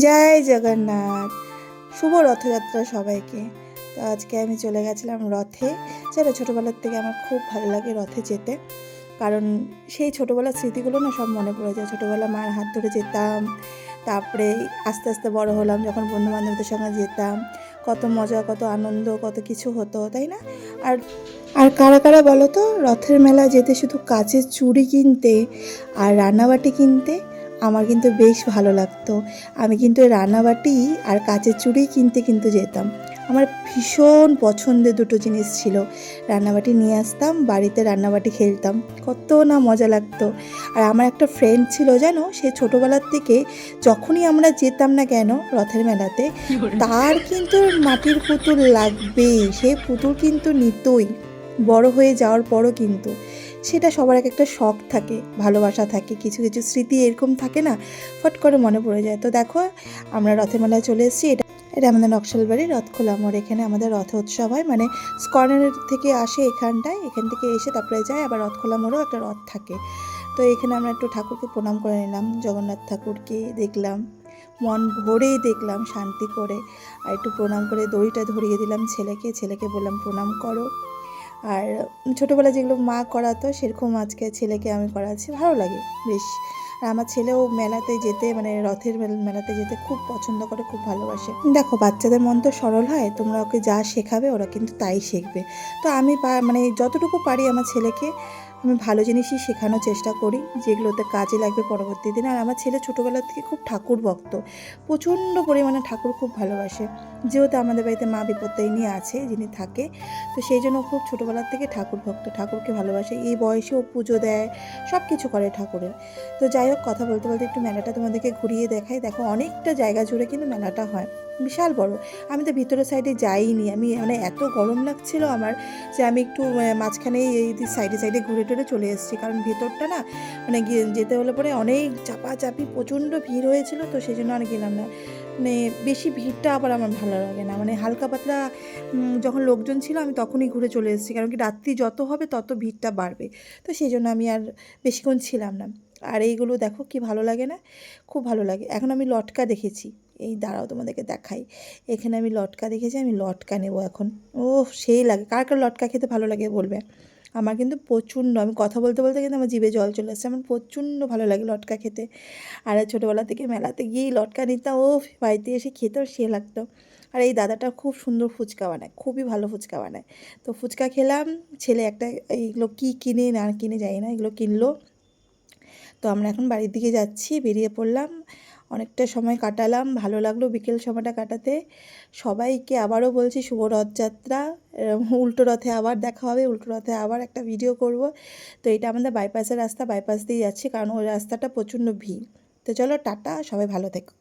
জয় জগন্নাথ, শুভ রথযাত্রা সবাইকে। তো আজকে আমি চলে গেছিলাম রথে। যেটা ছোটোবেলার থেকে আমার খুব ভালো লাগে রথে যেতে, কারণ সেই ছোটোবেলার স্মৃতিগুলো না সব মনে পড়ে যায়। ছোটোবেলা মার হাত ধরে যেতাম, তারপরে আস্তে আস্তে বড় হলাম, যখন বন্ধু বান্ধবদের সঙ্গে যেতাম, কত মজা, কত আনন্দ, কত কিছু হতো, তাই না? আর আর কারা কারা বলো তো রথের মেলায় যেতে শুধু কাচের চুড়ি কিনতে আর রান্নাবাটি কিনতে? আমার কিন্তু বেশ ভালো লাগতো। আমি কিন্তু রান্নাবাটি আর কাচের চুড়ি কিনতে কিন্তু যেতাম। আমার ভীষণ পছন্দের দুটো জিনিস ছিল। রান্নাবাটি নিয়ে আসতাম, বাড়িতে রান্নাবাটি খেলতাম, কত না মজা লাগতো। আর আমার একটা ফ্রেন্ড ছিল জানো, সে ছোটোবেলার থেকে যখনই আমরা যেতাম না কেন রথের মেলাতে, তার কিন্তু মাটির পুতুল লাগবেই, সে পুতুল কিন্তু নিতই। বড় হয়ে যাওয়ার পরও কিন্তু সেটা সবার এক একটা শখ থাকে, ভালোবাসা থাকে, কিছু কিছু স্মৃতি এরকম থাকে না, ফট করে মনে পড়ে যায়। তো দেখো, আমরা রথের মেলায় চলে এসেছি। এটা আমাদের নকশালবাড়ি রথখোলা মোড়। এখানে আমাদের রথ উৎসব হয়, মানে স্কর্নের থেকে আসে এখানটায়, এখান থেকে এসে তারপরে যায়, আবার রথখোলা মোড়েও একটা রথ থাকে। তো এখানে আমরা একটু ঠাকুরকে প্রণাম করে নিলাম, জগন্নাথ ঠাকুরকে দেখলাম, মন ভরেই দেখলাম শান্তি করে। আর একটু প্রণাম করে দড়িটা ধরিয়ে দিলাম ছেলেকে, ছেলেকে বললাম প্রণাম করো। আর ছোটোবেলায় যেগুলো মা করাতো সেরকম আজকে ছেলেকে আমি করাচ্ছি, ভালো লাগে বেশ। আর আমার ছেলেও মেলাতে যেতে, মানে রথের মেলাতে যেতে খুব পছন্দ করে, খুব ভালোবাসে। দেখো, বাচ্চাদের মন তো সরল হয়, তোমরা ওকে যা শেখাবে ওরা কিন্তু তাই শিখবে। তো আমি মানে যতটুকু পারি আমার ছেলেকে আমি ভালো জিনিসই শেখানোর চেষ্টা করি, যেগুলোতে কাজে লাগবে পরবর্তী দিনে। আর আমার ছেলে ছোটোবেলা থেকে খুব ঠাকুর ভক্ত, প্রচণ্ড পরিমাণে ঠাকুর খুব ভালোবাসে। যেহেতু আমাদের বাড়িতে মা বিপত্তারিণী আছে যিনি থাকে, তো সেই জন্য খুব ছোটোবেলার থেকে ঠাকুর ভক্ত, ঠাকুরকে ভালোবাসে। এই বয়সেও পুজো দেয়, সব কিছু করে ঠাকুরের। তো যাই হোক, কথা বলতে বলতে একটু মেলাটা তোমাদেরকে ঘুরিয়ে দেখাই। দেখো, অনেকটা জায়গা জুড়ে কিন্তু মেলাটা হয়, বিশাল বড়। আমি তো ভিতরের সাইডে যাইনি, আমি মানে এত গরম লাগছিল আমার যে আমি একটু মাঝখানে এই সাইডে সাইডে ঘুরে টুরে চলে এসেছি, কারণ ভেতরটা না মানে যেতে হলে পরে অনেক চাপাচাপি, প্রচণ্ড ভিড় হয়েছিল, তো সেই জন্য আর গেলাম না। মানে বেশি ভিড়টা আবার আমার ভালো লাগে না, মানে হালকা পাতলা যখন লোকজন ছিল আমি তখনই ঘুরে চলে এসেছি, কারণ কি রাত্রি যত হবে তত ভিড়টা বাড়বে। তো সেই জন্য আমি আর বেশিক্ষণ ছিলাম না। আর এইগুলো দেখো কি ভালো লাগে না, খুব ভালো লাগে। এখন আমি লটকা দেখেছি, এই দাঁড়াও তোমাদেরকে দেখাই। এখানে আমি লটকা দেখেছি, আমি লটকা নেবো এখন। ও, সেই লাগে। কার কার লটকা খেতে ভালো লাগে বলবে। আমার কিন্তু প্রচণ্ড, আমি কথা বলতে বলতে কিন্তু আমার জিভে জল চলে আসছে, আমার প্রচণ্ড ভালো লাগে লটকা খেতে। আর ছোটোবেলা থেকে মেলাতে গিয়েই লটকা নিতাম, ও বাড়িতে এসে খেতেও সে লাগতো। আর এই দাদাটা খুব সুন্দর ফুচকা বানায়, খুবই ভালো ফুচকা বানায়। তো ফুচকা খেলাম, ছেলে একটা এইগুলো কী কিনে না কিনে যাই না, এগুলো কিনলো। তো আমরা এখন বাড়ির দিকে যাচ্ছি, বেরিয়ে পড়লাম। অনেকটা সময় কাটালাম, ভালো লাগলো বিকেল সময়টা কাটাতে। সবাইকে আবারও বলছি শুভ রথযাত্রা। উল্টো রথে আবার দেখা হবে, উল্টো রথে আবার একটা ভিডিও করব। তো এটা আমাদের বাইপাসের রাস্তা, বাইপাস দিয়ে যাচ্ছি, কারণ ওই রাস্তাটা প্রচণ্ড ভিড়। তো চলো টাটা, সবাই ভালো থেকো।